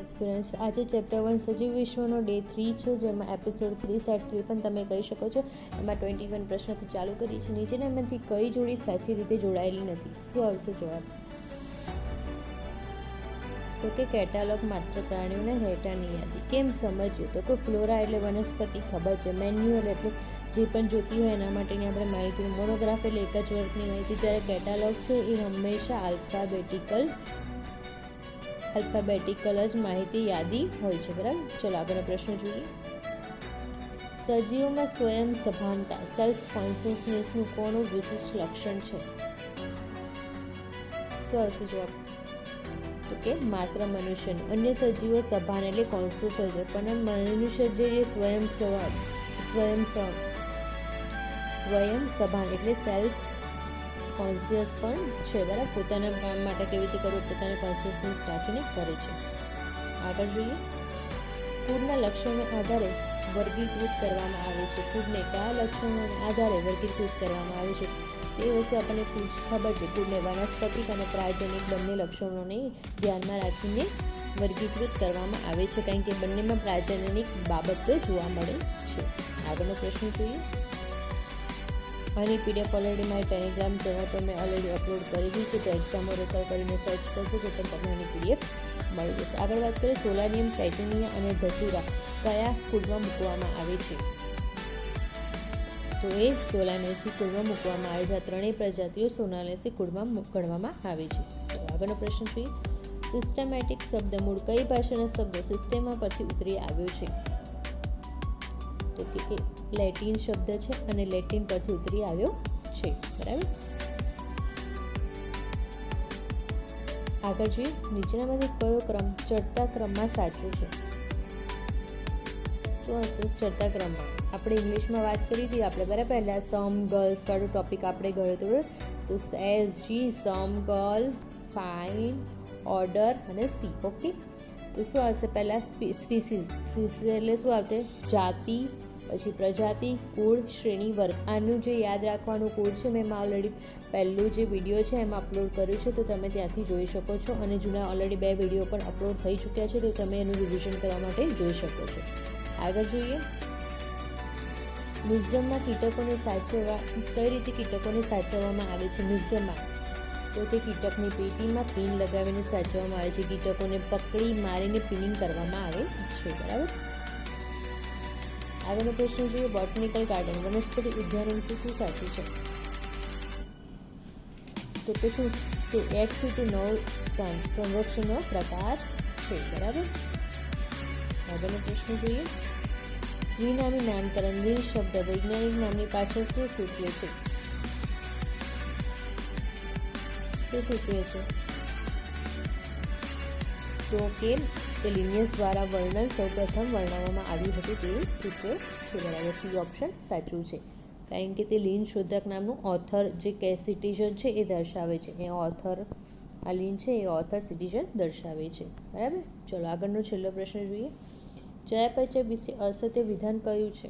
Experience આજે chapter 1 સજીવ વિશ્વનો ડે 3 છે, જેમાં એપિસોડ 3 સેટ 3 પણ તમે કહી શકો છો. એમાં 21 પ્રશ્નથી ચાલુ કરી છે. નીચેનામાંથી કઈ જોડી સાચી રીતે જોડાયેલી નથી? શું આવશે જવાબ? તો કે કેટાલોગ માત્ર પ્રાણીઓને રહેઠાણની યાદી. કેમ સમજ્યું? તો કે ફ્લોરા એટલે વનસ્પતિ, ખબર છે. મેન્યુઅલ એટલે જે પણ જોતી હોય એના માટેની આપણે માહિતી. મોનોગ્રાફ એટલે એક જ વર્ગની માહિતી. જ્યારે કેટાલોગ છે એ હંમેશા આલ્ફાબેટિકલ જ માહિતી યાદી હોય છે. બરાબર. ચલો આગળનો પ્રશ્ન જોઈએ. સજીવોમાં સ્વયં સભાનતા સેલ્ફ કોન્શિયસનેસનું કોનું વિશિષ્ટ લક્ષણ છે? શું આવશે જવાબ? તો કે માત્ર મનુષ્યનું. અન્ય સજીવો સભાન એટલે કોન્શિયસ હોય છે, પણ મનુષ્ય જે સ્વયં સભાન એટલે સેલ્ફ કોન્શિયસ પણ છે. બરાબર. પોતાના કામ માટે કેવી રીતે કરવું, પોતાના કોન્શિયસનેસ રાખીને કરે છે. આગળ જોઈએ. કુળના લક્ષણોના આધારે વર્ગીકૃત કરવામાં આવે છે. કુળને કયા લક્ષણોના આધારે વર્ગીકૃત કરવામાં આવે છે તે વસ્તુ આપણને ખબર છે. કુળને વાનસ્પતિક અને પ્રાગજનિક બંને લક્ષણોને ધ્યાનમાં રાખીને વર્ગીકૃત કરવામાં આવે છે, કારણ કે બંનેમાં પ્રાગજનિક બાબતો જોવા મળે છે. આગળનો પ્રશ્ન જોઈએ. આની પીડીએફ ઓલરેડી મારી ટેલિગ્રામ ચેનલ પર મેં ઓલરેડી અપલોડ કરી દીધી છે, તો એક્ઝામો રેકર કરીને સર્ચ કરશો તો પણ તમને આની પીડીએફ મળી જશે. આગળ વાત કરીએ. સોલાનિયમ, ટાઇટેનિયા અને ધતુરા કયા કુળમાં મૂકવામાં આવે છે? તો એ સોલાનેસી કુળમાં મૂકવામાં આવે છે. આ ત્રણેય પ્રજાતિઓ સોલાનેસી કુળમાં ગણવામાં આવે છે. તો આગળનો પ્રશ્ન જોઈએ. સિસ્ટમેટિક શબ્દ મૂળ કઈ ભાષાના શબ્દ સિસ્ટેમા પરથી ઉતરી આવ્યો છે? તો કે એ લેટિન શબ્દ છે અને લેટિન પરથી ઉતરી આવ્યો છે. બરાબર. આગળ જોઈએ. નીચેનામાંથી કયો ક્રમ ચડતા ક્રમમાં સાચો છે? શું હશે ચડતા ક્રમમાં? આપણે ઇંગ્લિશમાં વાત કરી હતી આપણે બરાબર. પહેલાં સમ ગર્લ્સ વાળો ટોપિક આપણે ગયો હતો. તો SG, સમ, ગર્લ, ફાઇન, ઓર્ડર અને સી. ઓકે. તો શું આવશે? પહેલાં સ્પીસીસ એટલે શું આવશે? જાતિ, પછી પ્રજાતિ, કુળ, શ્રેણી, વર્ગ. આનું જે યાદ રાખવાનું કુળ છે મેં ઓલરેડી પહેલું જે વિડીયો છે એમાં અપલોડ કર્યું છે, તો તમે ત્યાંથી જોઈ શકો છો. અને જૂના ઓલરેડી 2 વિડીયો પણ અપલોડ થઈ ચૂક્યા છે, તો તમે એનું રિવિઝન કરવા માટે જોઈ શકો છો. આગળ જોઈએ. મ્યુઝિયમમાં કીટકોને સાચવવા કઈ રીતે કીટકોને સાચવવામાં આવે છે? મ્યુઝિયમમાં તો કે કીટકની પેટીમાં પિન લગાવીને સાચવવામાં આવે છે. કીટકોને પકડી મારીને પિનિંગ કરવામાં આવે છે. બરાબર. આગળનો પ્રશ્ન જોઈએ. બોટનિકલ ગાર્ડન વનસ્પતિ ઉદ્યાનો વિશે શું સાચું છે? તો કે શું? તો 1 સ્થાન સંરક્ષણનો પ્રકાર છે. બરાબર. આગળનો પ્રશ્ન જોઈએ. દ્વિનામી નામકરણ. દ્વિ શબ્દ વૈજ્ઞાનિક નામની પાછળ શું સૂચવે છે? શું સૂચવે છે? તો કે તે લિનિયસ દ્વારા વર્ણન સૌપ્રથમ વર્ણવવામાં આવ્યું હતું તે સૂચવે છે. બરાબર. સી ઓપ્શન સાચું છે, કારણ કે તે લિન શોધક નામનું ઓથર જે કે સિટીઝન છે એ દર્શાવે છે. એ ઓથર આ લિન છે એ ઓથર સિટીઝન દર્શાવે છે. બરાબર. ચલો આગળનો છેલ્લો પ્રશ્ન જોઈએ. ચયાપચય વિશે અસત્ય વિધાન કયું છે?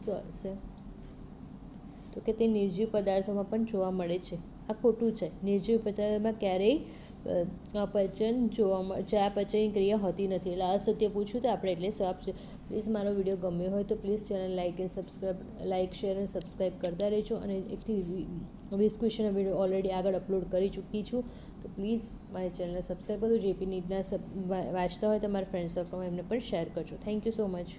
શું હશે? તો કે તે નિર્જીવ પદાર્થોમાં પણ જોવા મળે છે. આ ખોટું છે. નિર્જીવ પદાર્થોમાં ક્યારેય ચયાપચયની ક્રિયા હોતી નથી. એટલે અસત્ય પૂછ્યું તો આપણે એટલે જવાબ છે. પ્લીઝ મારો વિડીયો ગમ્યો હોય તો પ્લીઝ ચેનલ લાઇક શેર અને સબસ્ક્રાઈબ કરતા રહેજો. અને 1 થી 20 ક્વેશ્ચનનો વિડીયો ઓલરેડી આગળ અપલોડ કરી ચૂકી છું, તો પ્લીઝ મારી ચેનલને સબસ્ક્રાઈબ કરજો. જેપી નીટના વાંચતા હોય તો મારા ફ્રેન્ડ સર્કલમાં એમને પણ શેર કરજો. Thank you so much.